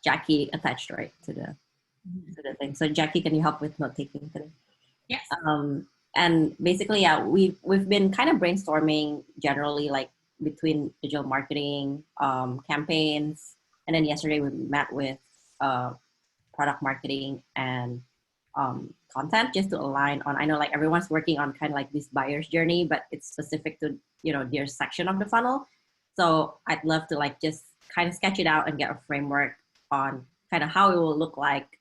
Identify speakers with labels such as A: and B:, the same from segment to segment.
A: Jackie attached, right, to the thing. So Jackie, can you help with note taking today?
B: Yes.
A: And basically, yeah, we've been kind of brainstorming generally, like between digital marketing, campaigns, and then yesterday we met with product marketing and content just to align on. I know like everyone's working on kind of like this buyer's journey, but it's specific to their section of the funnel. So I'd love to like just kind of sketch it out and get a framework on kind of how it will look like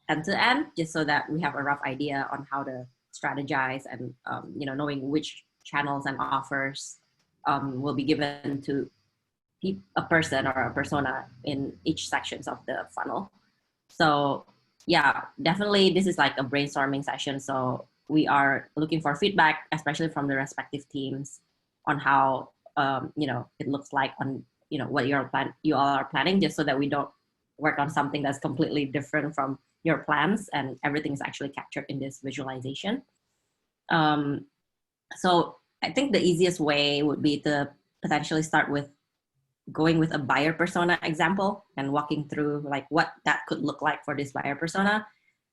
A: end to end, just so that we have a rough idea on how to strategize and knowing which channels and offers will be given to a person or a persona in each sections of the funnel. So yeah, definitely this is like a brainstorming session. So we are looking for feedback, especially from the respective teams, on how it looks like on what you all are planning, just so that we don't work on something that's completely different from your plans and everything is actually captured in this visualization. So I think the easiest way would be to potentially start with going with a buyer persona example and walking through like what that could look like for this buyer persona.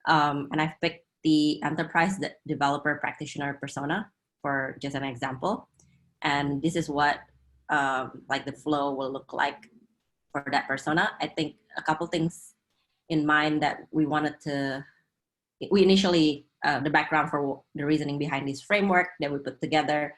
A: And I've picked the enterprise developer practitioner persona for just an example. And this is what like the flow will look like for that persona. I think a couple things in mind that we initially, the background for the reasoning behind this framework that we put together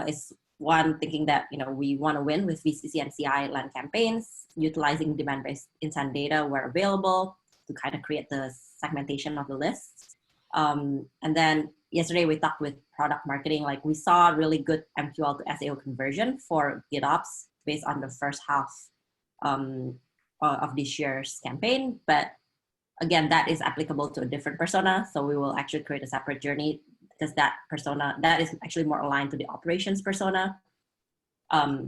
A: is one, thinking that we want to win with VCC and CI land campaigns, utilizing demand-based intent data where available to kind of create the segmentation of the lists. And then yesterday we talked with product marketing, like we saw really good MQL to SEO conversion for GitOps based on the first half of this year's campaign. But again, that is applicable to a different persona. So we will actually create a separate journey because that persona, that is actually more aligned to the operations persona.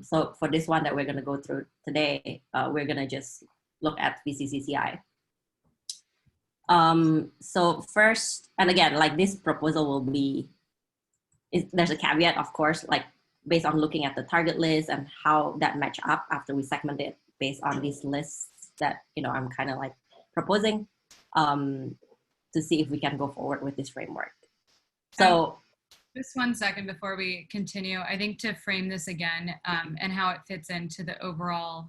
A: So for this one that we're going to go through today, we're going to just look at VCCCI. So first, and again, like this proposal will be, there's a caveat, of course, like based on looking at the target list and how that match up after we segment it based on these lists that, I'm kind of like proposing to see if we can go forward with this framework. So
B: just 1 second before we continue, I think to frame this again and how it fits into the overall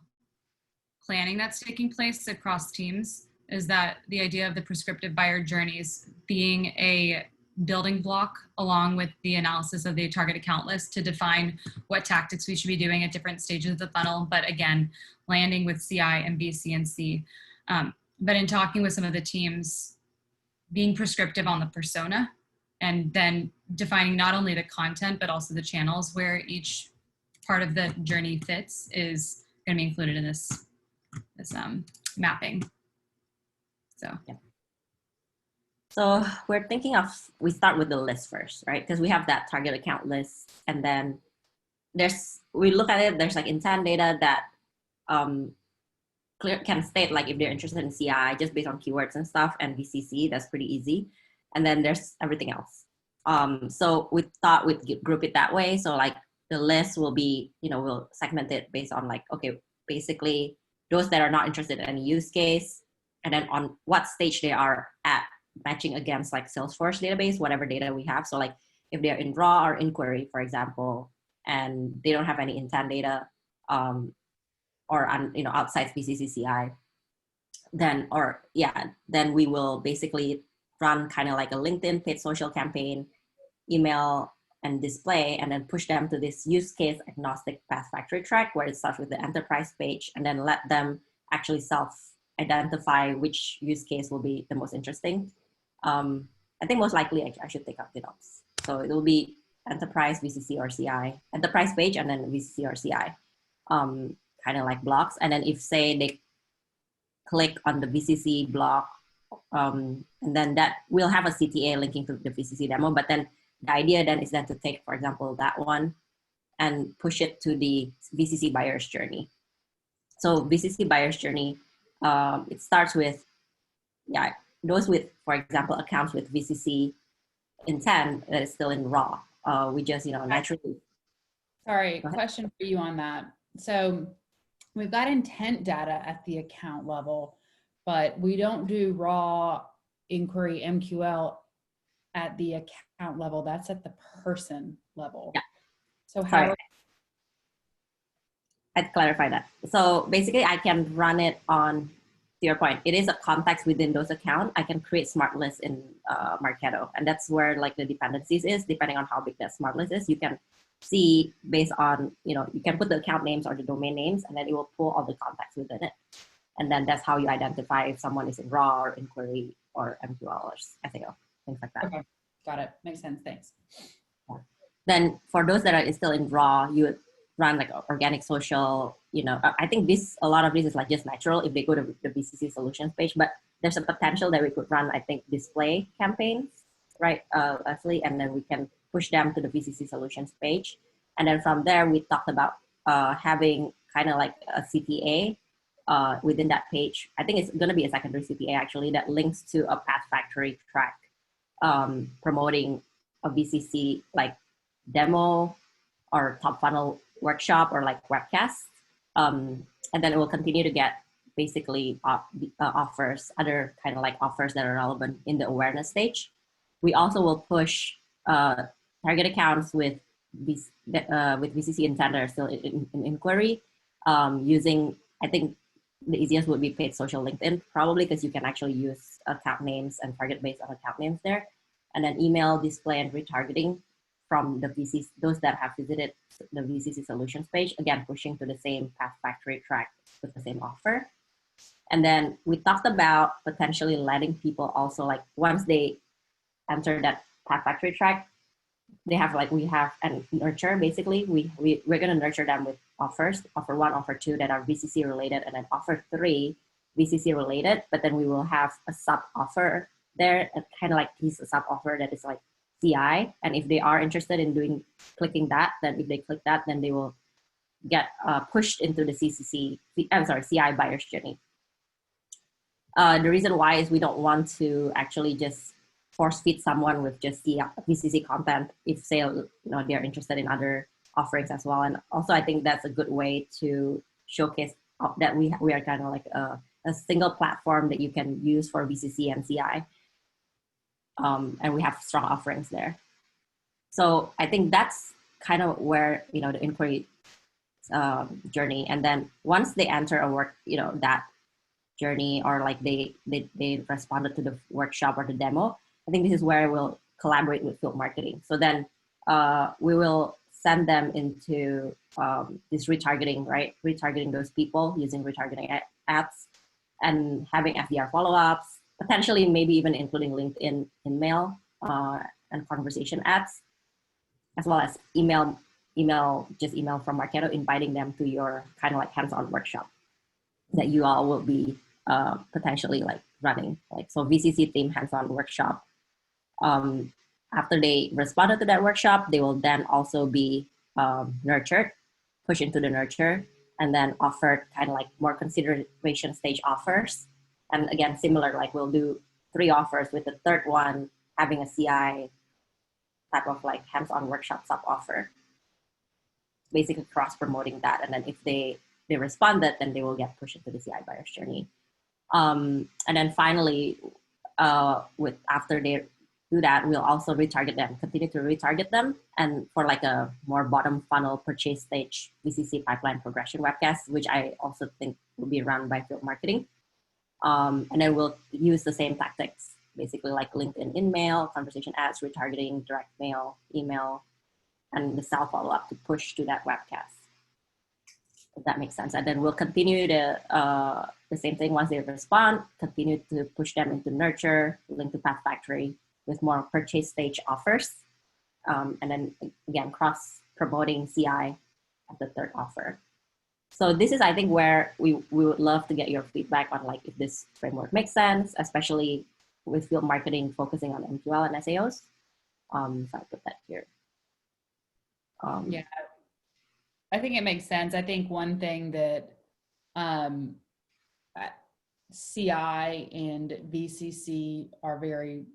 B: planning that's taking place across teams is that the idea of the prescriptive buyer journeys being a building block along with the analysis of the target account list to define what tactics we should be doing at different stages of the funnel, but again, landing with CI and BC and C. But in talking with some of the teams, being prescriptive on the persona, and then defining not only the content, but also the channels where each part of the journey fits is going to be included in this mapping. So,
A: yeah. So we're thinking of, we start with the list first, right? Because we have that target account list, and then we look at it, there's like intent data that can state like if they're interested in CI just based on keywords and stuff, and VCC, that's pretty easy. And then there's everything else. So we thought we'd group it that way. So like the list will be, we'll segment it based on like, okay, basically those that are not interested in any use case, and then on what stage they are at matching against like Salesforce database, whatever data we have. So like if they're in raw or inquiry, for example, and they don't have any intent data, or outside VCCCI, then we will basically run kind of like a LinkedIn paid social campaign, email and display, and then push them to this use case agnostic path factory track where it starts with the enterprise page, and then let them actually self-identify which use case will be the most interesting. I think most likely I should take out GitOps. So it will be enterprise, VCC or CI, enterprise page, and then VCC or CI, kind of like blocks. And then if say they click on the VCC block, and then that will have a CTA linking to the VCC demo. But then the idea then is then to take, for example, that one and push it to the VCC buyer's journey. So VCC buyer's journey, it starts with, those with, for example, accounts with VCC intent that is still in raw. We just, naturally.
C: Sorry, question for you on that. So we've got intent data at the account level, but we don't do raw inquiry MQL at the account level. That's at the person level.
A: Yeah.
C: So
A: Sorry.
C: how?
A: I'd clarify that. So basically I can run it on, to your point, it is a context within those accounts. I can create smart lists in Marketo, and that's where like the dependencies is, depending on how big that smart list is. You can see based on, you can put the account names or the domain names, and then it will pull all the contacts within it. And then that's how you identify if someone is in raw or inquiry or MQL or SAO, things like that.
C: Okay, got it. Makes sense. Thanks.
A: Yeah. Then for those that are still in raw, you would run like organic social, I think a lot of this is like just natural if they go to the VCC solutions page, but there's a potential that we could run, I think, display campaigns, right, Leslie, and then we can push them to the VCC solutions page. And then from there, we talked about having kind of like a CTA within that page. I think it's going to be a secondary CTA actually that links to a Path Factory track promoting a VCC like demo or top funnel workshop or like webcast. And then it will continue to get basically offers, other kind of like offers that are relevant in the awareness stage. We also will push target accounts with VCC intent that are still in inquiry using, I think the easiest would be paid social LinkedIn, probably because you can actually use account names and target based on account names there. And then email, display, and retargeting from the VCs, those that have visited the VCC solutions page, again, pushing to the same Path Factory track with the same offer. And then we talked about potentially letting people also, like once they enter that Path Factory track, they have like, we have a nurture, basically. We're gonna nurture them with offers, offer 1, offer 2 that are VCC related, and then offer 3 VCC related, but then we will have a sub offer there, kind of like piece sub offer that is like CI, and if they are interested in clicking that, then if they click that, then they will get pushed into the CI buyer's journey. The reason why is we don't want to actually just force feed someone with just VCC content if say they're interested in other offerings as well. And also I think that's a good way to showcase that we are kind of like a single platform that you can use for VCC and CI. And we have strong offerings there. So I think that's kind of where, the inquiry journey. And then once they enter a work, that journey, or like they responded to the workshop or the demo, I think this is where we'll collaborate with field marketing. So then we will send them into this retargeting, right? Retargeting those people using retargeting ads and having FDR follow-ups, potentially maybe even including LinkedIn email and conversation ads, as well as email from Marketo, inviting them to your kind of like hands-on workshop that you all will be potentially like running, like so VCC theme hands-on workshop. After they responded to that workshop, they will then also be nurtured, pushed into the nurture, and then offered kind of like more consideration stage offers. And again, similar, like we'll do 3 offers with the third one having a CI type of like hands-on workshop sub offer, basically cross promoting that. And then if they responded, then they will get pushed into the CI buyer's journey. And then finally, after they do that, we'll also retarget them, continue to retarget them, and for like a more bottom funnel purchase stage VCC pipeline progression webcast, which I also think will be run by field marketing. And then we'll use the same tactics, basically like LinkedIn in-mail, conversation ads, retargeting, direct mail, email, and the self follow-up to push to that webcast, if that makes sense. And then we'll continue the same thing once they respond, continue to push them into nurture, link to Path Factory with more purchase stage offers. And then again, cross promoting CI at the third offer. So this is, I think, where we would love to get your feedback on like if this framework makes sense, especially with field marketing focusing on MQL and SAOs. So I put that here.
C: Yeah, I think it makes sense. I think one thing that CI and VCC are very,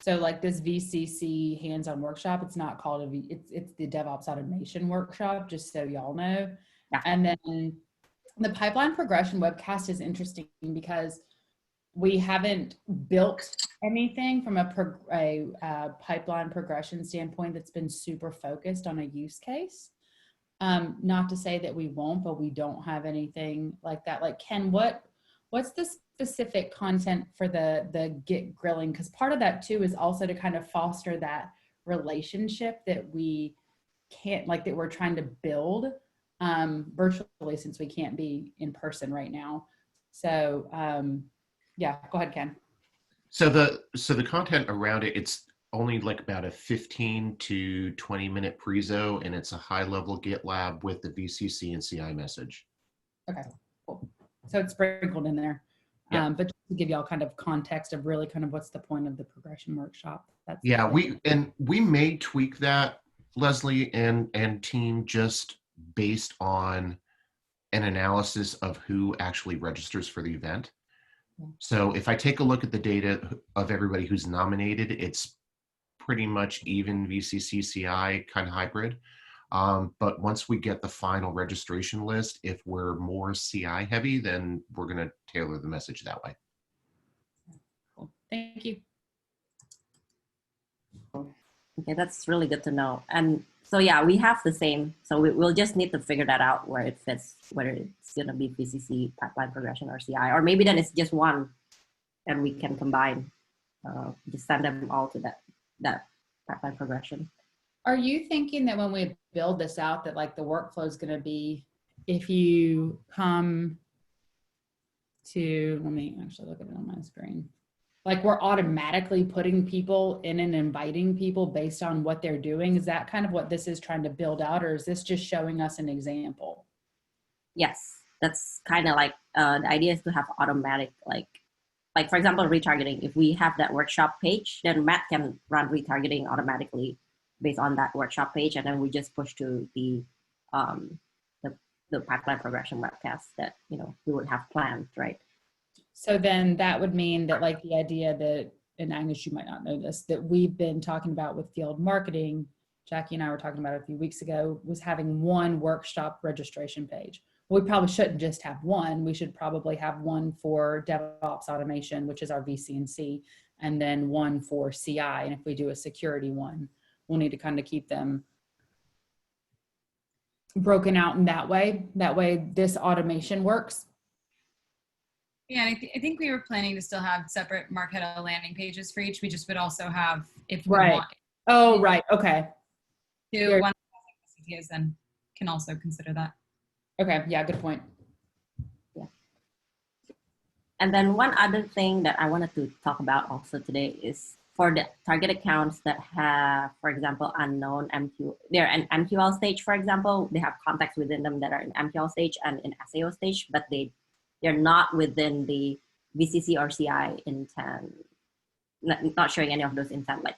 C: so like this VCC hands-on workshop, it's not called it's the DevOps automation workshop, just so y'all know. Yeah. And then the pipeline progression webcast is interesting because we haven't built anything from a pipeline progression standpoint that's been super focused on a use case. Not to say that we won't, but we don't have anything like that. Like, Ken, what's the specific content for the Git grilling? Because part of that too is also to kind of foster that relationship that we can't, like, that we're trying to build virtually, since we can't be in person right now. So yeah, go ahead, Ken.
D: So the content around it, it's only like about a 15 to 20 minute prezo, and it's a high level GitLab with the VCC and CI message.
C: Okay, cool. So it's sprinkled in there.
D: Yeah.
C: But just to give y'all kind of context of really kind of what's the point of the progression workshop. That's
D: yeah, we may tweak that, Leslie and team, just based on an analysis of who actually registers for the event.
C: Yeah.
D: So if I take a look at the data of everybody who's nominated, it's pretty much even VCC CI kind of hybrid. But once we get the final registration list, if we're more CI heavy, then we're going to tailor the message that way.
C: cool. Thank you.
A: Okay, that's really good to know. And so yeah, we have the same. So we'll just need to figure that out where it fits, whether it's going to be VCC, pipeline progression, or CI, or maybe then it's just one, and we can combine, just send them all to that pipeline progression.
C: Are you thinking that when we build this out, that like the workflow is going to be, if you come to, let me actually look at it on my screen. Like, we're automatically putting people in and inviting people based on what they're doing. Is that kind of what this is trying to build out, or is this just showing us an example?
A: Yes, that's kind of like, the idea is to have automatic, like for example, retargeting. If we have that workshop page, then Matt can run retargeting automatically based on that workshop page, and then we just push to the pipeline progression webcast that, you know, we would have planned, right?
C: So then that would mean that, like, the idea that, and Agnes, you might not know this, that we've been talking about with field marketing, Jackie and I were talking about it a few weeks ago, was having one workshop registration page. We probably shouldn't just have one. We should probably have one for DevOps automation, which is our VC&C, and then one for CI. And if we do a security one, we'll need to kind of keep them broken out in that way. That way this automation works.
B: Yeah, and I think we were planning to still have separate Marketo landing pages for each. We just would also have, if we
C: Right.
B: want
C: Oh, right. Okay.
B: to one messages, then can also consider that.
C: Okay. Yeah, good point.
A: Yeah. And then one other thing that I wanted to talk about also today is for the target accounts that have, for example, unknown MQ, they're an MQL stage, for example, they have contacts within them that are in MQL stage and in SAO stage, but they're not within the VCC or CI intent, not showing any of those intent. Like,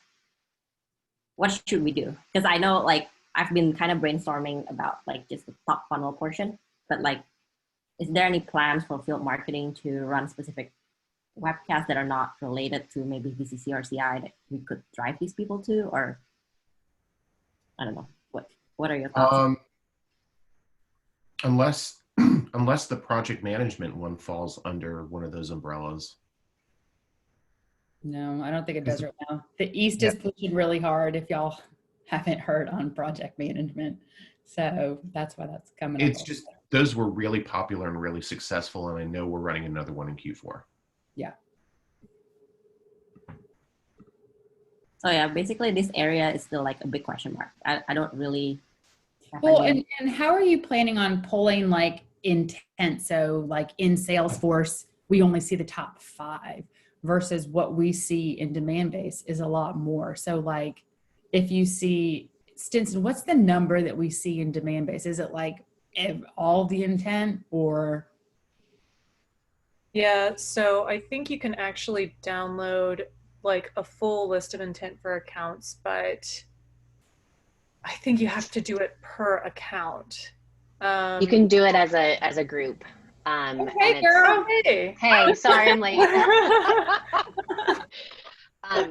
A: what should we do? Because I know, like, I've been kind of brainstorming about like just the top funnel portion, but like, is there any plans for field marketing to run specific webcasts that are not related to maybe VCC or CI that we could drive these people to? Or I don't know, what are your thoughts?
D: Unless the project management one falls under one of those umbrellas.
C: No, I don't think it does right now. The East is pushing really hard, if y'all haven't heard, on project management. So that's why that's coming up.
D: It's just, those were really popular and really successful, and I know we're running another one in Q4.
C: Yeah.
A: So yeah, basically this area is still like a big question mark. I don't really have
C: Well,
A: any...
C: and how are you planning on pulling like intent? So like in Salesforce, we only see the top 5 versus what we see in Demandbase is a lot more. So like, if you see, Stinson, what's the number that we see in Demandbase? Is it like all the intent, or?
E: Yeah, so I think you can actually download like a full list of intent for accounts, but I think you have to do it per account.
F: You can do it as a group.
C: Okay, girl.
E: Hey.
F: Hey, sorry I'm late.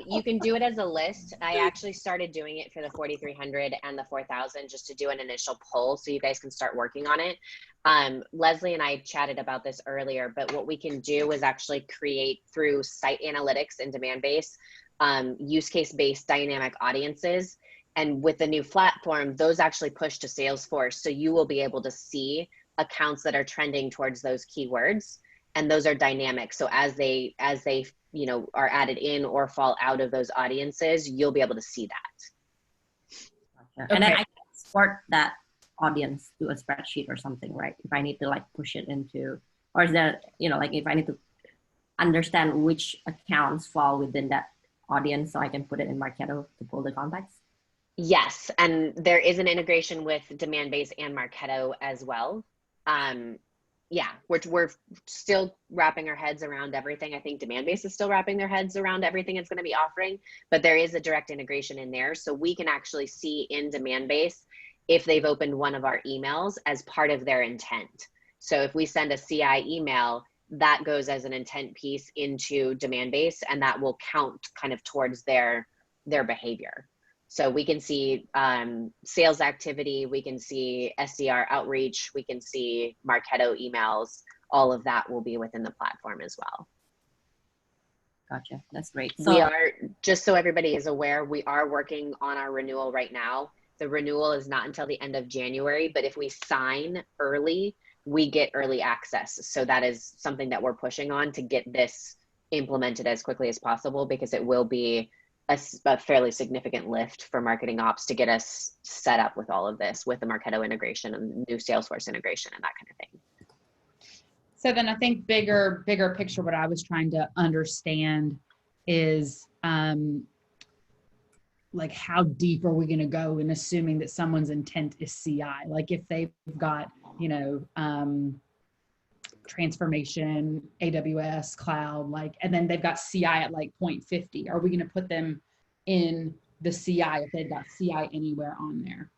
F: You can do it as a list. I actually started doing it for the 4,300 and the 4,000 just to do an initial poll so you guys can start working on it. Leslie and I chatted about this earlier, but what we can do is actually create through site analytics and Demandbase, use case based dynamic audiences. And with the new platform, those actually push to Salesforce. So you will be able to see accounts that are trending towards those keywords. And those are dynamic. So as they you know, are added in or fall out of those audiences, you'll be able to see that.
A: Gotcha. And then I can export that audience to a spreadsheet or something, right? If I need to like push it into, or is there, you know, like if I need to understand which accounts fall within that audience so I can put it in Marketo to pull the context?
F: Yes, and there is an integration with Demandbase and Marketo as well. Yeah, we're still wrapping our heads around everything. I think Demandbase is still wrapping their heads around everything it's going to be offering, but there is a direct integration in there. So we can actually see in Demandbase if they've opened one of our emails as part of their intent. So if we send a CI email, that goes as an intent piece into Demandbase, and that will count kind of towards their behavior. So we can see sales activity, we can see SDR outreach, we can see Marketo emails, all of that will be within the platform as well.
A: Gotcha, that's great. So
F: we are, just so everybody is aware, we are working on our renewal right now. The renewal is not until the end of January, but if we sign early, we get early access. So that is something that we're pushing on to get this implemented as quickly as possible, because it will be a fairly significant lift for marketing ops to get us set up with all of this, with the Marketo integration and new Salesforce integration and that kind of thing.
C: So then I think bigger picture, what I was trying to understand is like how deep are we going to go in assuming that someone's intent is CI? Like if they've got, you know, transformation, AWS, cloud, like, and then they've got CI at like 0.50. Are we going to put them in the CI if they've got CI anywhere on there?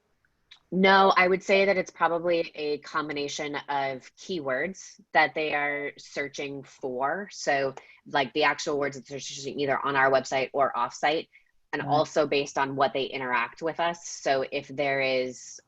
F: No, I would say that it's probably a combination of keywords that they are searching for. So like the actual words that they're searching either on our website or offsite, and also based on what they interact with us. So if there is,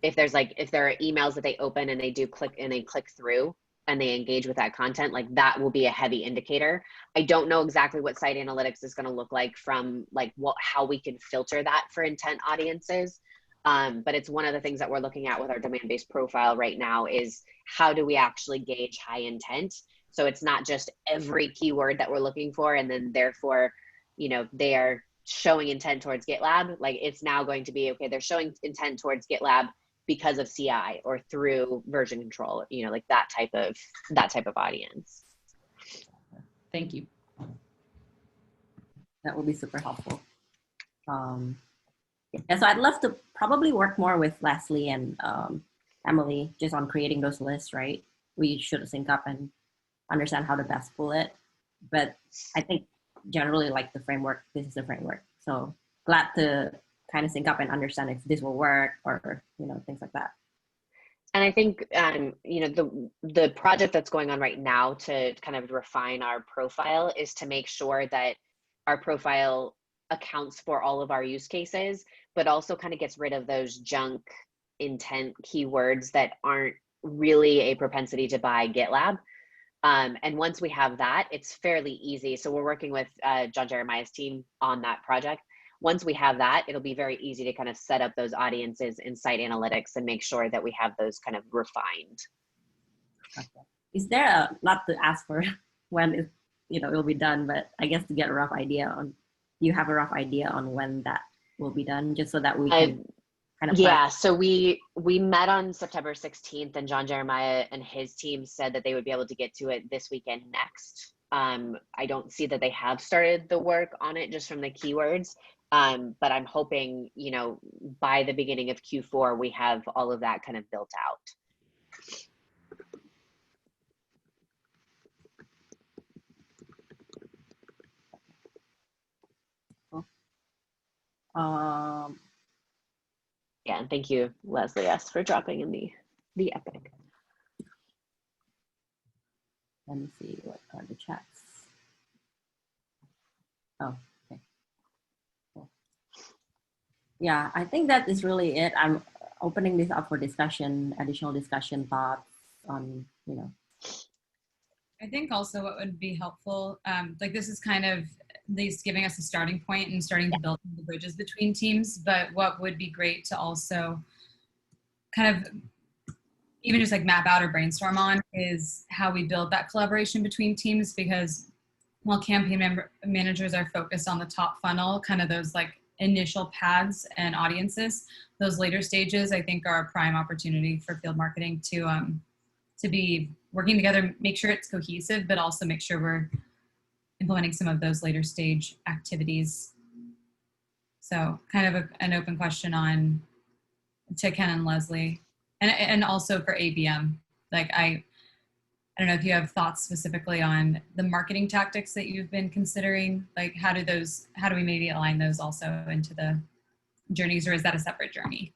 F: if there are emails that they open and they do click and they click through and they engage with that content, like that will be a heavy indicator. I don't know exactly what site analytics is going to look like from like how we can filter that for intent audiences. But it's one of the things that we're looking at with our demand-based profile right now is how do we actually gauge high intent? So it's not just every keyword that we're looking for and then therefore, you know, they are showing intent towards GitLab. Like it's now going to be, okay, they're showing intent towards GitLab because of CI or through version control, you know, like that type of audience.
C: Thank you.
A: that will be super helpful. Yeah, so I'd love to probably work more with Leslie and Emily just on creating those lists, right? We should sync up and understand how to best pull it. But I think generally like the framework, this is the framework. So glad to kind of sync up and understand if this will work or, you know, things like that.
F: And I think, you know, the project that's going on right now to kind of refine our profile is to make sure that our profile accounts for all of our use cases, but also kind of gets rid of those junk intent keywords that aren't really a propensity to buy GitLab. And once we have that, it's fairly easy. So we're working with John Jeremiah's team on that project. Once we have that, it'll be very easy to kind of set up those audiences in site analytics and make sure that we have those kind of refined.
A: Okay. Is there a lot to ask for when it, you know, it'll be done? But I guess to get a rough idea on, you have a rough idea on when that will be done, just so that we can kind of.
F: Yeah. So we met on September 16th, and John Jeremiah and his team said that they would be able to get to it this weekend next. I don't see that they have started the work on it just from the keywords. But I'm hoping, you know, by the beginning of Q4, we have all of that kind of built out. Yeah, and thank you, Leslie S., for dropping in the epic.
A: Let me see what are the chats. Oh, okay. Cool. Yeah, I think that is really it. I'm opening this up for discussion, additional discussion thoughts on, you know.
B: I think also what would be helpful, like this is kind of at least giving us a starting point and starting to build the bridges between teams, but what would be great to also kind of even just like map out or brainstorm on is how we build that collaboration between teams, because while campaign managers are focused on the top funnel, kind of those like initial paths and audiences, those later stages I think are a prime opportunity for field marketing to be working together, make sure it's cohesive, but also make sure we're implementing some of those later stage activities. So kind of an open question on to Ken and Leslie, and also for ABM. Like I don't know if you have thoughts specifically on the marketing tactics that you've been considering. Like how do we maybe align those also into the journeys, or is that a separate journey?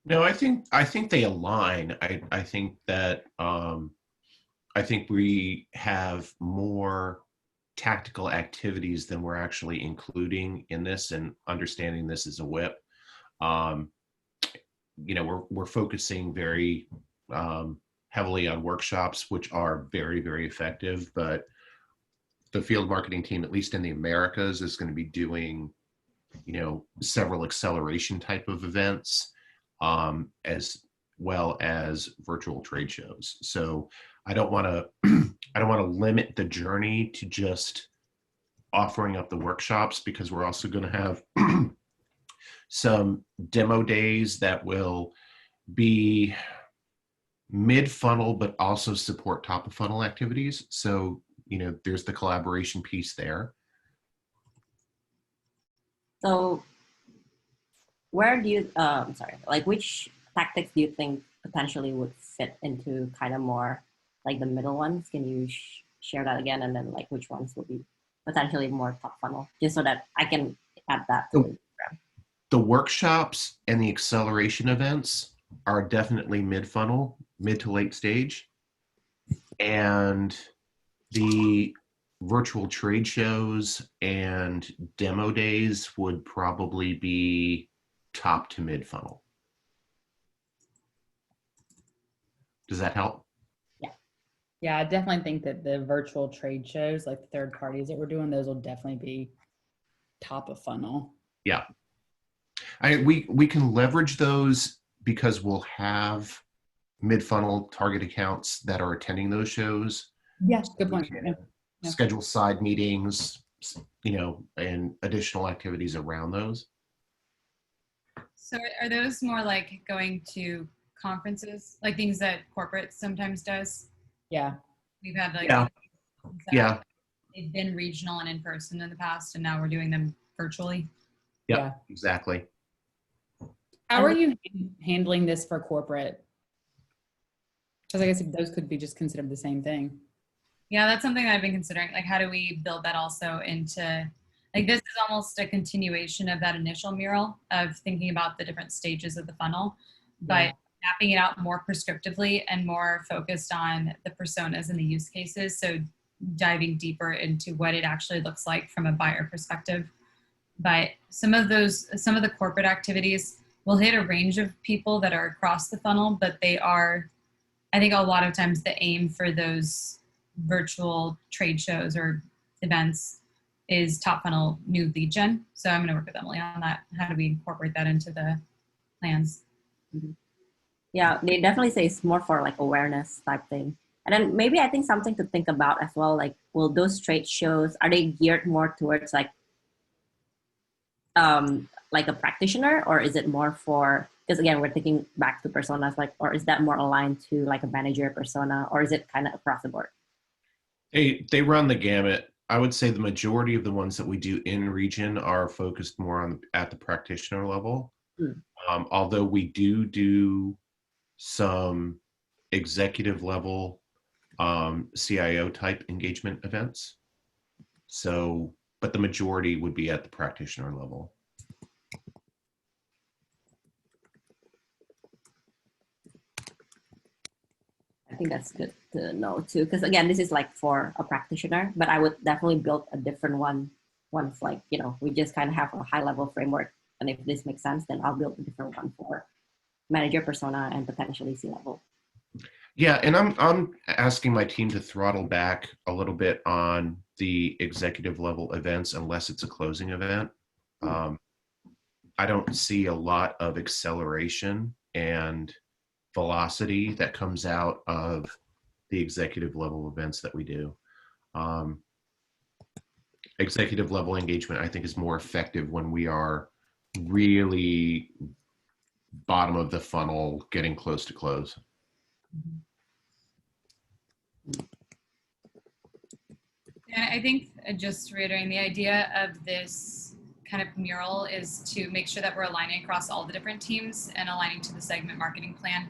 D: No, I think they align. I think that I think we have more tactical activities than we're actually including in this and understanding this as a whip. You know, we're focusing very heavily on workshops, which are very, very effective, but the field marketing team, at least in the Americas, is going to be doing, you know, several acceleration type of events, as well as virtual trade shows. So I don't want to limit the journey to just offering up the workshops, because we're also going to have some demo days that will be mid-funnel, but also support top of funnel activities. So, you know, there's the collaboration piece there.
A: So where do you, like which tactics do you think potentially would fit into kind of more like the middle ones? Can you share that again? And then like which ones will be potentially more top funnel, just so that I can add that to the program.
D: The workshops and the acceleration events are definitely mid-funnel, mid to late stage. And the virtual trade shows and demo days would probably be top to mid-funnel. Does that help?
C: Yeah, I definitely think that the virtual trade shows, like the third parties that we're doing, those will definitely be top of funnel.
D: Yeah. We can leverage those because we'll have mid-funnel target accounts that are attending those shows.
C: Yeah, good point.
D: Yeah. Schedule side meetings, you know, and additional activities around those.
B: So are those more like going to conferences, like things that corporate sometimes does?
C: Yeah.
B: We've had like
D: Yeah.
B: They've been regional and in person in the past, and now we're doing them virtually.
D: Yep,
C: Yeah,
D: exactly.
C: How are you handling this for corporate? Because I guess those could be just considered the same thing.
B: Yeah, that's something that I've been considering. Like, how do we build that also into, like, this is almost a continuation of that initial mural of thinking about the different stages of the funnel, but mapping it out more prescriptively and more focused on the personas and the use cases. So diving deeper into what it actually looks like from a buyer perspective. But some of the corporate activities will hit a range of people that are across the funnel, but they are, I think a lot of times the aim for those virtual trade shows or events is top funnel new lead gen. So I'm going to work with Emily on that. How do we incorporate that into the plans?
A: Mm-hmm. Yeah, they definitely say it's more for like awareness type thing. And then maybe I think something to think about as well, like, will those trade shows, are they geared more towards like a practitioner, or is it more for, because again, we're thinking back to personas, like, or is that more aligned to like a manager persona, or is it kind of across the board?
D: They run the gamut. I would say the majority of the ones that we do in region are focused more on at the practitioner level. Although we do some executive level CIO type engagement events. So, but the majority would be at the practitioner level.
A: think that's good to know too. Because again, this is like for a practitioner, but I would definitely build a different one once, like, you know, we just kind of have a high level framework. And if this makes sense, then I'll build a different one for manager persona and potentially C-level.
D: Yeah, and I'm asking my team to throttle back a little bit on the executive level events unless it's a closing event. I don't see a lot of acceleration and velocity that comes out of the executive level events that we do. Executive level engagement, I think, is more effective when we are really bottom of the funnel, getting close to close.
B: And I think just reiterating, the idea of this kind of mural is to make sure that we're aligning across all the different teams and aligning to the segment marketing plan.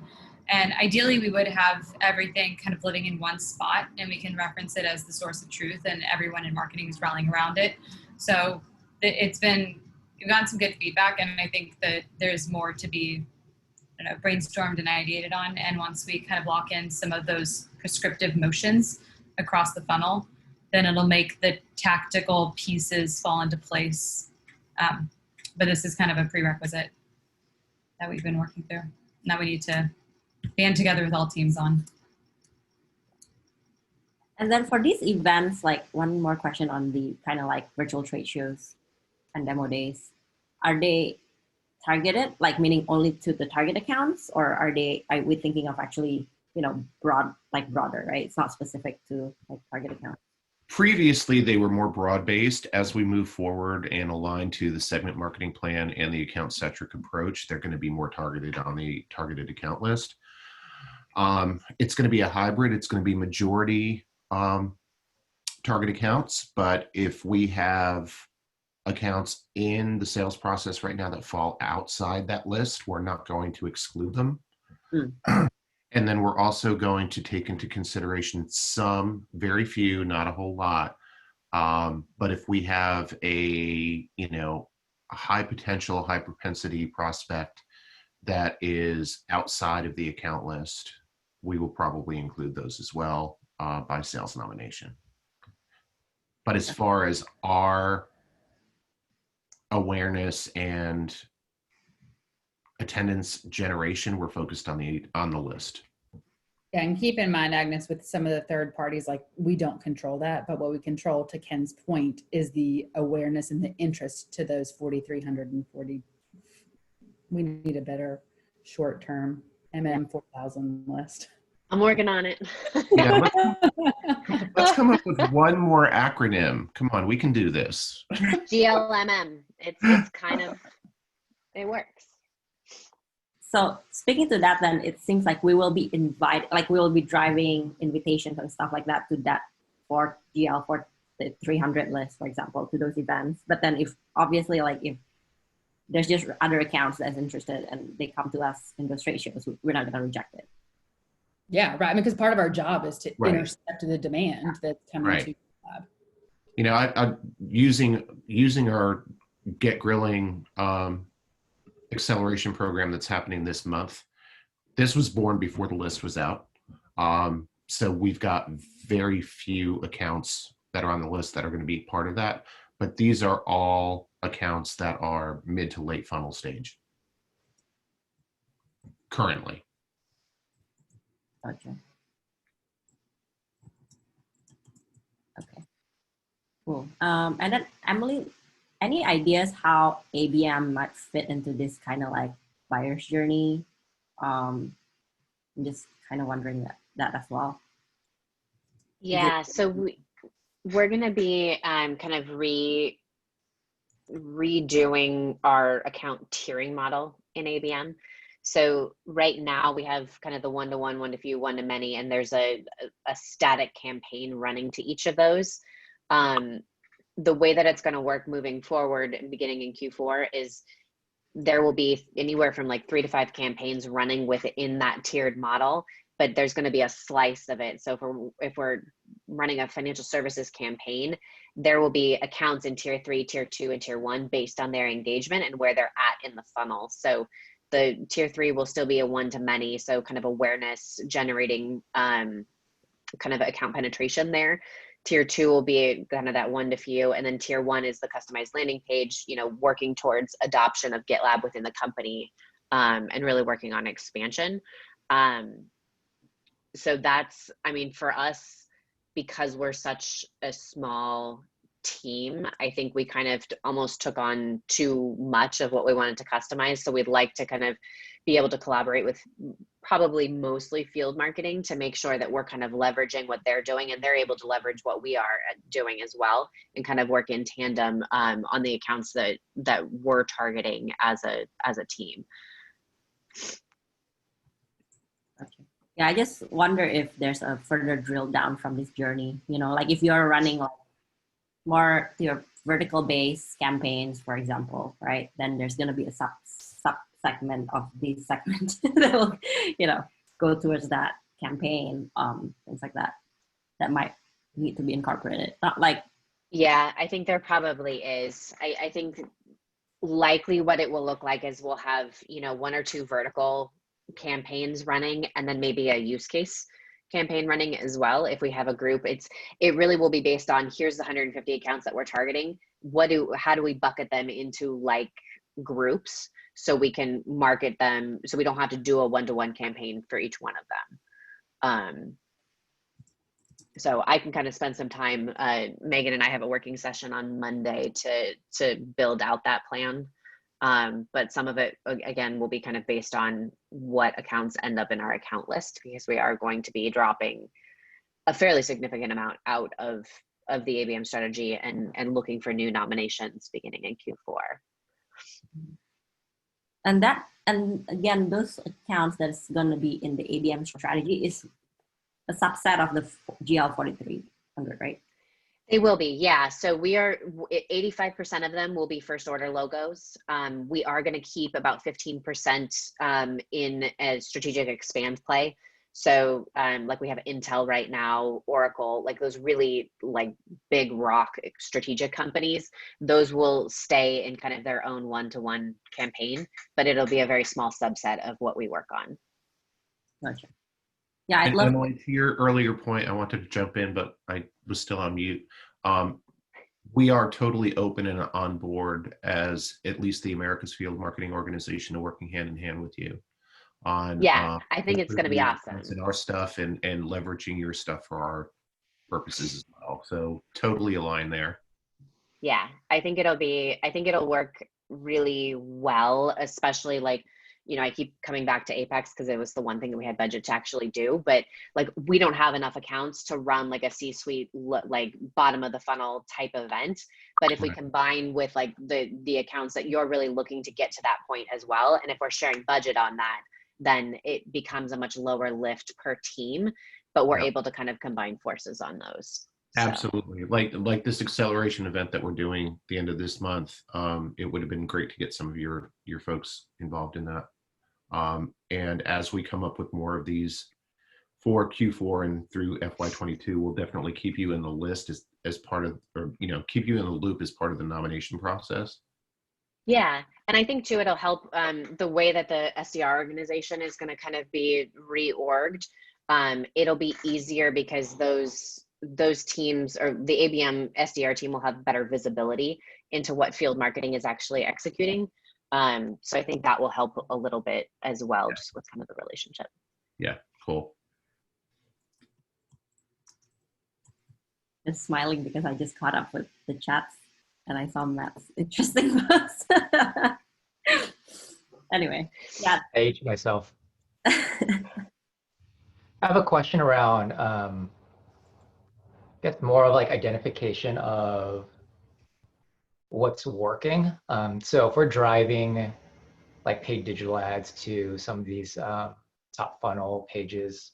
B: And ideally, we would have everything kind of living in one spot, and we can reference it as the source of truth, and everyone in marketing is rallying around it. So we've gotten some good feedback, and I think that there's more to be brainstormed and ideated on. And once we kind of lock in some of those prescriptive motions across the funnel, then it'll make the tactical pieces fall into place. But this is kind of a prerequisite that we've been working through, and that we need to band together with all teams on.
A: And then for these events, like one more question on the kind of like virtual trade shows and demo days, are they targeted, like meaning only to the target accounts, or are we thinking of actually, you know, broader, right? It's not specific to like target accounts.
D: Previously, they were more broad-based. As we move forward and align to the segment marketing plan and the account-centric approach, they're going to be more targeted on the targeted account list. It's going to be a hybrid. It's going to be majority target accounts, but if we have accounts in the sales process right now that fall outside that list, we're not going to exclude them. And then we're also going to take into consideration some, very few, not a whole lot. But if we have a high potential, high propensity prospect that is outside of the account list, we will probably include those as well by sales nomination. But as far as our awareness and attendance generation, we're focused on the list.
C: Yeah, and keep in mind, Agnes, with some of the third parties, like we don't control that, but what we control, to Ken's point, is the awareness and the interest to those 4,340. We need a better short-term MM 4,000 list.
F: I'm working on it.
D: Yeah, let's come up with one more acronym. Come on, we can do this.
F: GLMM. It's kind of, it works.
A: So speaking to that, then it seems like we will be we will be driving invitations and stuff like that to that for GL for the 300 list, for example, to those events. But then if there's just other accounts that's interested and they come to us in those trade shows, we're not going to reject it.
C: Yeah, right. I mean, because part of our job is to intercept the demand that's coming to GitLab.
D: You know, I'm using our Get Grilling acceleration program that's happening this month. This was born before the list was out. So we've got very few accounts that are on the list that are going to be part of that. But these are all accounts that are mid to late funnel stage currently.
A: Okay. Okay. Cool. And then Emily, any ideas how ABM might fit into this kind of like buyer's journey? I'm just kind of wondering that as well.
F: Yeah, so we're going to be kind of redoing our account tiering model in ABM. So right now we have kind of the one-to-one, one-to-few, one-to-many, and there's a static campaign running to each of those. The way that it's going to work moving forward, beginning in Q4, is there will be anywhere from like 3 to 5 campaigns running within that tiered model, but there's going to be a slice of it. So if we're running a financial services campaign, there will be accounts in tier 3, tier 2, and tier 1 based on their engagement and where they're at in the funnel. So The tier 3 will still be a one-to-many, so kind of awareness generating kind of account penetration there. Tier 2 will be kind of that one-to-few, and then tier 1 is the customized landing page, you know, working towards adoption of GitLab within the company, and really working on expansion. So that's, I mean, for us, because we're such a small team, I think we kind of almost took on too much of what we wanted to customize. So we'd like to kind of be able to collaborate with probably mostly field marketing to make sure that we're kind of leveraging what they're doing and they're able to leverage what we are doing as well, and kind of work in tandem on the accounts that we're targeting as a team.
A: Okay. Yeah, I just wonder if there's a further drill down from this journey. You know, like if you're running like more your vertical based campaigns, for example, right? Then there's going to be a sub segment of this segment that will, you know, go towards that campaign, things like that, that might need to be incorporated. Not like,
F: yeah, I think there probably is. I think likely what it will look like is we'll have, you know, 1 or 2 vertical campaigns running, and then maybe a use case campaign running as well. If we have a group, it really will be based on, here's the 150 accounts that we're targeting. How do we bucket them into like groups so we can market them, so we don't have to do a one-to-one campaign for each one of them. So I can kind of spend some time, Megan and I have a working session on Monday to build out that plan. But some of it, again, will be kind of based on what accounts end up in our account list, because we are going to be dropping a fairly significant amount out of the ABM strategy and looking for new nominations beginning in Q4.
A: and again, those accounts that's going to be in the ABM strategy is a subset of the GL 4300, right?
F: They will be, yeah. So we are 85% of them will be first order logos. We are going to keep about 15% in a strategic expand play. So like we have Intel right now, Oracle, like those really like big rock strategic companies, those will stay in kind of their own one-to-one campaign, but it'll be a very small subset of what we work on.
A: Gotcha. Yeah, I'd love.
D: Emily, to your earlier point, I wanted to jump in, but I was still on mute. We are totally open and on board as at least the Americas Field Marketing Organization to working hand in hand with you on.
F: Yeah, I think it's going to be awesome.
D: And our stuff and leveraging your stuff for our purposes as well. So totally aligned there.
F: Yeah, I think it'll work really well, especially like, you know, I keep coming back to Apex because it was the one thing that we had budget to actually do, but like we don't have enough accounts to run like a C-suite, like bottom of the funnel type event. But if we combine with like the accounts that you're really looking to get to that point as well, and if we're sharing budget on that, then it becomes a much lower lift per team, but we're able to kind of combine forces on those.
D: Absolutely. Like this acceleration event that we're doing at the end of this month, it would have been great to get some of your folks involved in that. And as we come up with more of these for Q4 and through FY22, we'll definitely keep you in the list as part of, or, you know, keep you in the loop as part of the nomination process. Yeah.
F: And I think too, it'll help the way that the SDR organization is going to kind of be reorged. It'll be easier because those teams, or the ABM SDR team, will have better visibility into what field marketing is actually executing. So I think that will help a little bit as well, just with kind of the relationship.
D: Yeah, cool.
A: I'm smiling because I just caught up with the chats and I saw Matt's interesting post. Anyway, yeah.
G: I aged myself. I have a question around, I guess more of like identification of what's working. So if we're driving like paid digital ads to some of these top funnel pages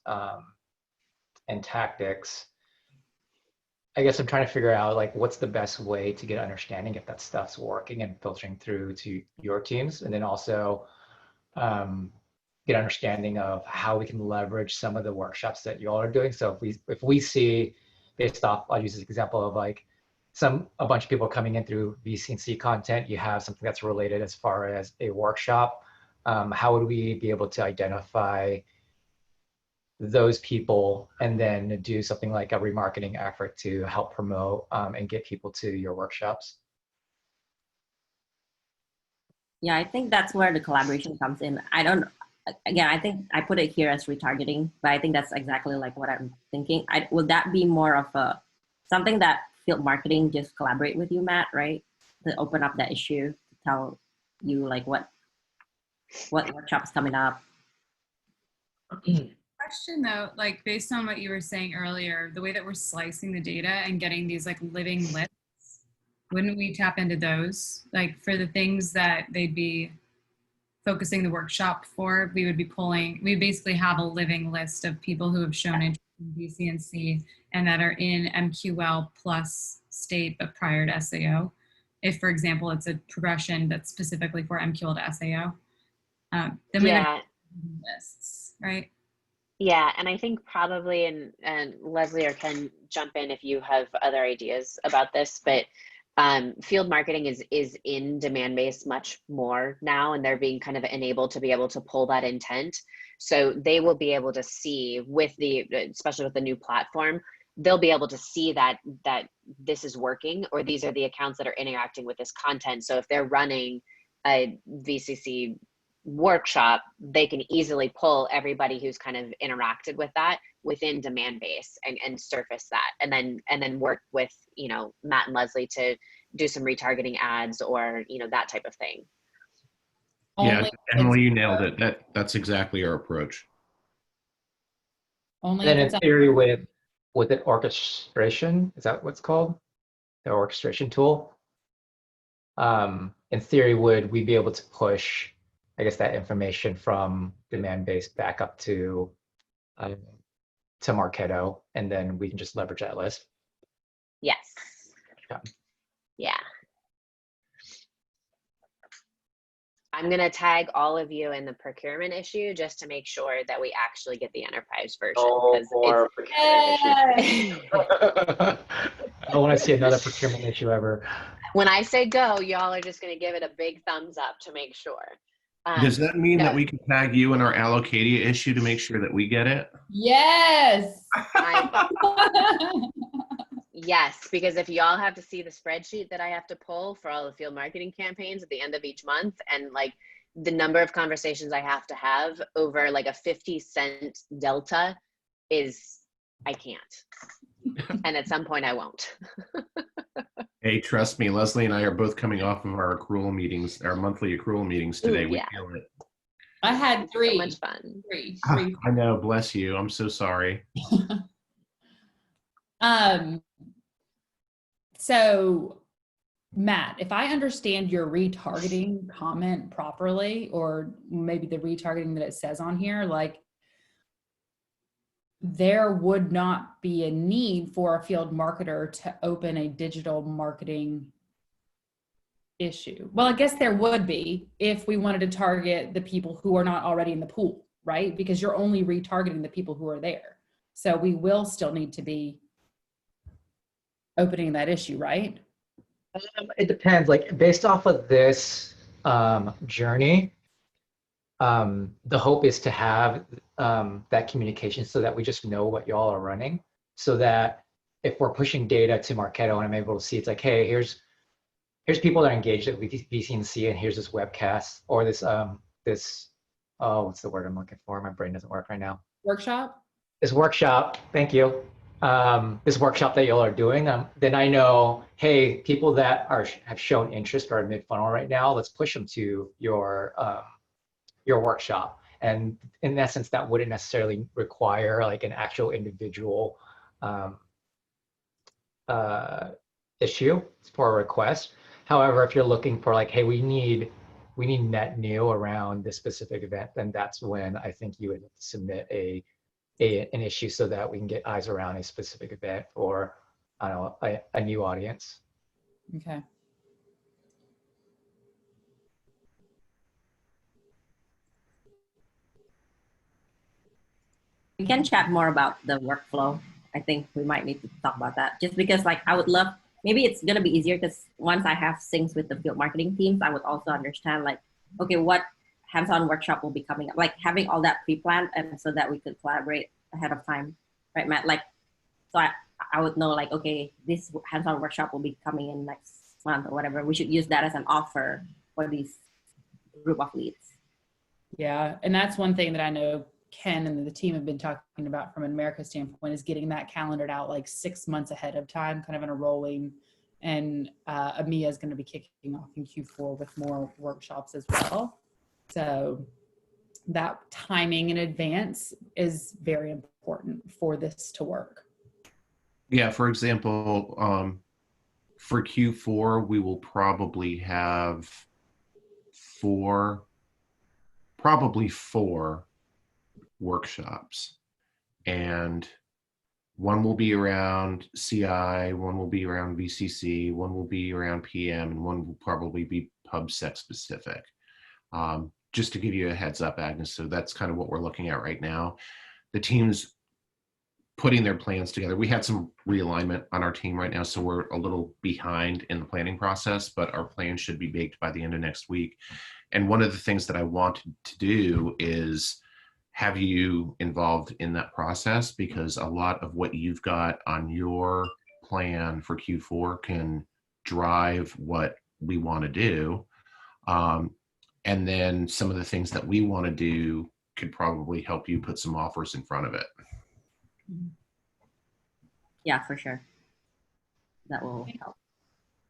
G: and tactics, I guess I'm trying to figure out like what's the best way to get understanding if that stuff's working and filtering through to your teams, and then also get understanding of how we can leverage some of the workshops that you all are doing. So if we see, based off, I'll use this example of like a bunch of people coming in through VC&C content, you have something that's related as far as a workshop how would we be able to identify those people and then do something like a remarketing effort to help promote and get people to your workshops?
A: Yeah, I think that's where the collaboration comes in. Again, I think I put it here as retargeting, but I think that's exactly like what I'm thinking. Would that be more of something that field marketing just collaborate with you, Matt, right? To open up that issue, to tell you like what workshop's coming up.
B: Question though, like based on what you were saying earlier, the way that we're slicing the data and getting these like living lists, wouldn't we tap into those? Like for the things that they'd be focusing the workshop for, we would be pulling, we basically have a living list of people who have shown interest in BCNC and that are in MQL plus state but prior to SAO. If, for example, it's a progression that's specifically for MQL to SAO, then we would have lists, right?
F: Yeah, and I think probably, and Leslie or Ken, jump in if you have other ideas about this, but field marketing is in Demandbase much more now, and they're being kind of enabled to be able to pull that intent. So they will be able to see especially with the new platform, they'll be able to see that this is working, or these are the accounts that are interacting with this content. So if they're running a VCC workshop, they can easily pull everybody who's kind of interacted with that within Demandbase and surface that, and then work with, you know, Matt and Leslie to do some retargeting ads or, you know, that type of thing.
D: Yeah, Emily, you nailed it. That's exactly our approach.
C: Only
G: Then
C: if
G: in
C: it's
G: theory with an orchestration, is that what's called? The orchestration tool. In theory, would we be able to push, I guess, that information from Demandbase back up to Marketo, and then we can just leverage that list?
F: Yes.
G: Yeah.
F: Yeah. I'm going to tag all of you in the procurement issue just to make sure that we actually get the enterprise version.
G: More procurement issues. I don't want to see another procurement issue ever.
F: When I say go, y'all are just going to give it a big thumbs up to make sure.
D: Does that mean that we can tag you in our Allocadia issue to make sure that we get it?
C: Yes.
F: Yes, because if y'all have to see the spreadsheet that I have to pull for all the field marketing campaigns at the end of each month, and like the number of conversations I have to have over like a 50-cent delta is, I can't. And at some point I won't.
D: Hey, trust me, Leslie and I are both coming off of our accrual meetings, our monthly accrual meetings today.
F: Ooh, yeah.
D: We feel it.
C: I had three.
F: So much fun.
C: Three.
D: I know, bless you. I'm so sorry.
C: So Matt, if I understand your retargeting comment properly, or maybe the retargeting that it says on here, like there would not be a need for a field marketer to open a digital marketing issue. Well, I guess there would be if we wanted to target the people who are not already in the pool, right? Because you're only retargeting the people who are there. So we will still need to be opening that issue, right?
G: It depends. Like based off of this journey, the hope is to have that communication so that we just know what y'all are running, so that if we're pushing data to Marketo and I'm able to see, it's like, hey, here's people that are engaged at VCNC, and here's this webcast or this oh, what's the word I'm looking for? My brain doesn't work right now.
C: Workshop?
G: This workshop, thank you. This workshop that y'all are doing, then I know, hey, people that have shown interest or are mid-funnel right now, let's push them to your workshop. And in essence, that wouldn't necessarily require like an actual individual issue for a request. However, if you're looking for like, hey, we need net new around this specific event, then that's when I think you would submit an issue so that we can get eyes around a specific event or, I don't know, a new audience.
C: Okay.
A: We can chat more about the workflow. I think we might need to talk about that, just because like I would love, maybe it's going to be easier because once I have syncs with the field marketing teams, I would also understand like, okay, what hands-on workshop will be coming up, like having all that pre-planned, and so that we could collaborate ahead of time, right, Matt? Like, so I would know, like, okay, this hands-on workshop will be coming in next month or whatever. We should use that as an offer for these group of leads.
C: Yeah, and that's one thing that I know Ken and the team have been talking about from an America standpoint, is getting that calendared out like 6 months ahead of time, kind of in a rolling. And EMEA is going to be kicking off in Q4 with more workshops as well. So that timing in advance is very important for this to work.
D: Yeah, for example, for Q4, we will probably have probably four workshops, and one will be around CI, one will be around VCC, one will be around PM, and one will probably be PubSec specific. Just to give you a heads up, Agnes, so that's kind of what we're looking at right now. The team's putting their plans together. We had some realignment on our team right now, so we're a little behind in the planning process, but our plan should be baked by the end of next week. And one of the things that I wanted to do is have you involved in that process, because a lot of what you've got on your plan for Q4 can drive what we want to do. And then some of the things that we want to do could probably help you put some offers in front of it.
A: Yeah, for sure. That will help.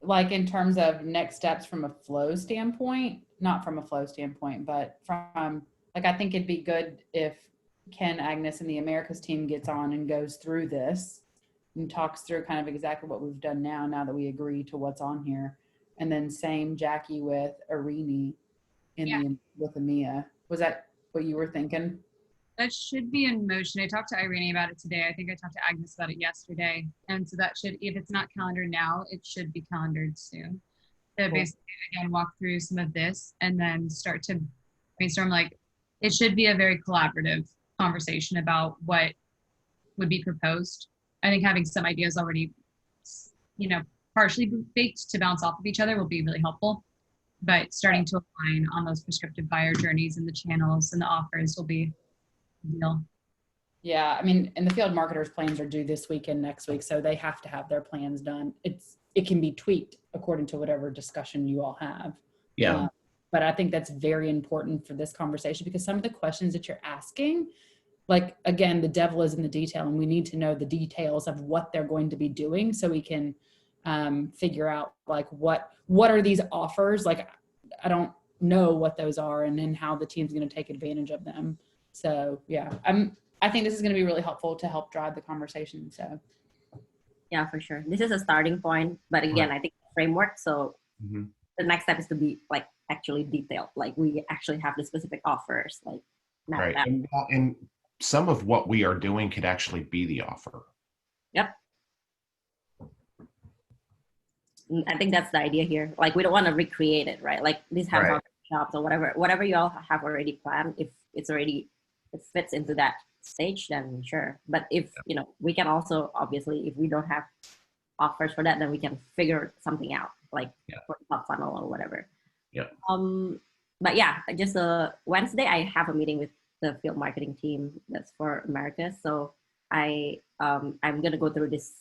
C: Like in terms of next steps from a flow standpoint, not from a flow standpoint, but from, like, I think it'd be good if Ken, Agnes, and the Americas team gets on and goes through this and talks through kind of exactly what we've done now that we agree to what's on here. And then same Jackie with Arini with EMEA. Was that what you were thinking?
B: That should be in motion. I talked to Irene about it today. I think I talked to Agnes about it yesterday. And so that should, if it's not calendared now, it should be calendared soon. So basically, again, walk through some of this and then start to brainstorm. Like, it should be a very collaborative conversation about what would be proposed. I think having some ideas already, partially baked to bounce off of each other will be really helpful. But starting to align on those prescriptive buyer journeys and the channels and the offers will be ideal.
C: Yeah, I mean, and the field marketers' plans are due this week and next week, so they have to have their plans done. It can be tweaked according to whatever discussion you all have.
D: Yeah.
C: But I think that's very important for this conversation, because some of the questions that you're asking, like, again, the devil is in the detail, and we need to know the details of what they're going to be doing so we can figure out, like, what are these offers? Like, I don't know what those are, and then how the team's going to take advantage of them. So yeah, I think this is going to be really helpful to help drive the conversation. So
A: yeah, for sure. This is a starting point, but again, I think framework. So the next step is to be like actually detailed. Like, we actually have the specific offers, like
D: right. And some of what we are doing could actually be the offer.
A: Yep. I think that's the idea here. Like, we don't want to recreate it, right? Like, these hands-on shops or whatever you all have already planned, if it's already, it fits into that stage, then sure. But if, we can also, obviously, if we don't have offers for that, then we can figure something out, like for top funnel or whatever.
D: Yeah.
A: But yeah, just Wednesday, I have a meeting with the field marketing team that's for America. So I'm going to go through this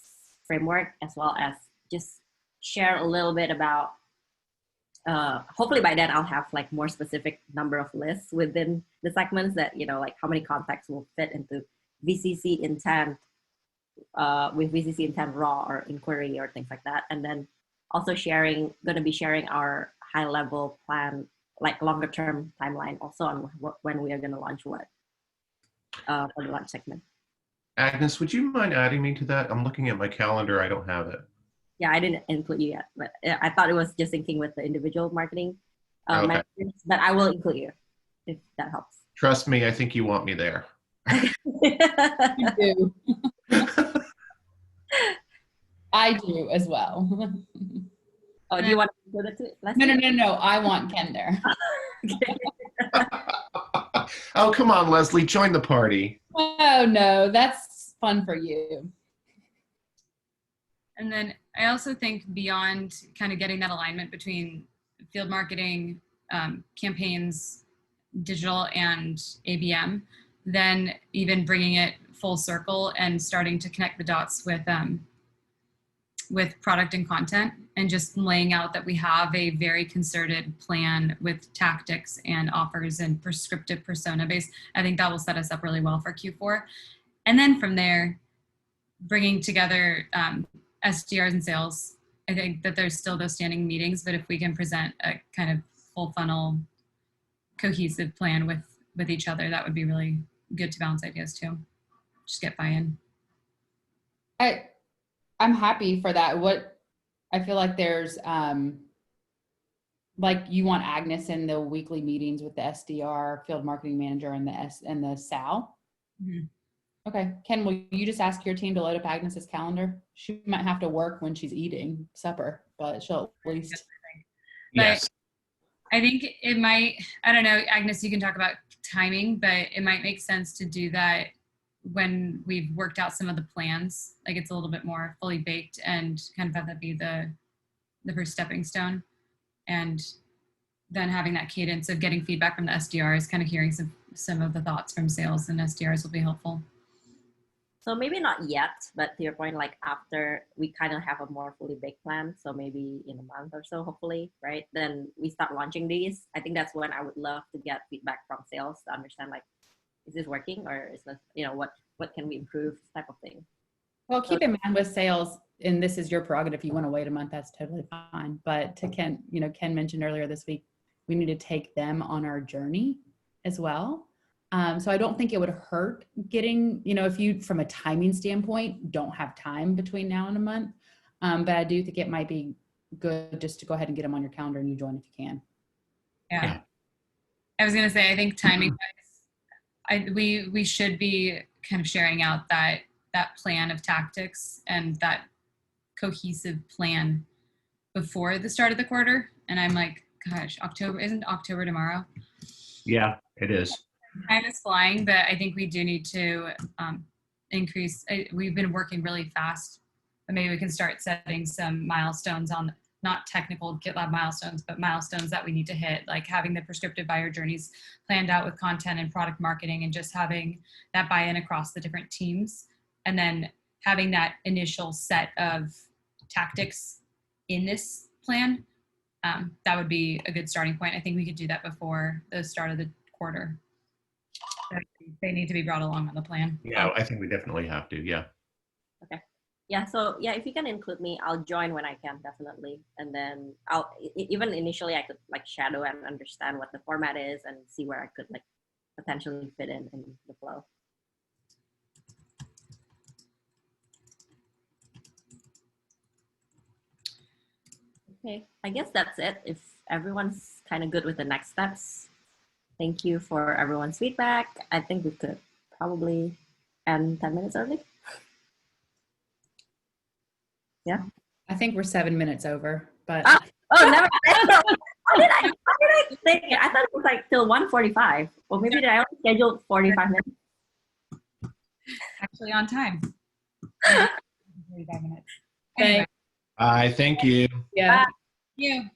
A: framework, as well as just share a little bit about, hopefully by then I'll have like more specific number of lists within the segments that, like how many contacts will fit into VCC intent, with VCC intent raw or inquiry or things like that. And then also going to be sharing our high level plan, like longer term timeline also on when we are going to launch what for the launch segment.
D: Agnes, would you mind adding me to that? I'm looking at my calendar. I don't have it.
A: Yeah, I didn't include you yet, but I thought it was just syncing with the individual marketing managers, but I will include you if that helps.
D: Trust me, I think you want me there.
C: You do. I do as well.
A: Oh, do you want to include it too?
C: No. I want Ken there.
D: Oh, come on, Leslie, join the party.
C: Oh, no, that's fun for you.
B: And then I also think beyond kind of getting that alignment between field marketing, campaigns, digital and ABM, then even bringing it full circle and starting to connect the dots with product and content, and just laying out that we have a very concerted plan with tactics and offers and prescriptive persona based. I think that will set us up really well for Q4. And then from there, bringing together SDRs and sales. I think that there's still those standing meetings, but if we can present a kind of full funnel cohesive plan with each other, that would be really good to bounce ideas too. Just get buy-in.
C: I'm happy for that. What I feel like there's like you want Agnes in the weekly meetings with the SDR, field marketing manager, and the SAL.
B: Mm-hmm.
C: Okay, Ken, will you just ask your team to load up Agnes's calendar? She might have to work when she's eating supper, but she'll at least.
D: Yes.
B: I think it might, I don't know, Agnes, you can talk about timing, but it might make sense to do that when we've worked out some of the plans, like it's a little bit more fully baked, and kind of have that be the first stepping stone. And then having that cadence of getting feedback from the SDRs, kind of hearing some of the thoughts from sales and SDRs will be helpful.
A: So maybe not yet, but to your point, like after we kind of have a more fully baked plan, so maybe in a month or so, hopefully, right? Then we start launching these. I think that's when I would love to get feedback from sales to understand, like, is this working, or is this, what can we improve, type of thing.
C: Well, keep in mind with sales, and this is your prerogative. If you want to wait a month, that's totally fine. But to Ken, Ken mentioned earlier this week, we need to take them on our journey as well. So I don't think it would hurt getting, if you, from a timing standpoint, don't have time between now and a month. But I do think it might be good just to go ahead and get them on your calendar and you join if you can.
B: Yeah. I was going to say, I think timing wise, we should be kind of sharing out that plan of tactics and that cohesive plan before the start of the quarter. And I'm like, gosh, isn't October tomorrow?
D: Yeah, it is.
B: Time is flying, but I think we do need to increase. We've been working really fast, but maybe we can start setting some milestones on, not technical GitLab milestones, but milestones that we need to hit, like having the prescriptive buyer journeys planned out with content and product marketing, and just having that buy-in across the different teams. And then having that initial set of tactics in this plan, that would be a good starting point. I think we could do that before the start of the quarter. They need to be brought along on the plan.
D: Yeah, I think we definitely have to. Yeah.
A: Okay. Yeah. So yeah, if you can include me, I'll join when I can, definitely. And then even initially I could like shadow and understand what the format is and see where I could like potentially fit in the flow. Okay, I guess that's it. If everyone's kind of good with the next steps, thank you for everyone's feedback. I think we could probably end 10 minutes early. Yeah.
C: I think we're 7 minutes over, but.
A: Oh, never. How did I think it? I thought it was like till 1:45. Or maybe did I only schedule 45 minutes?
B: Actually on time. 45 minutes.
C: Anyway.
D: Thank you.
C: Yeah.
B: Thank you.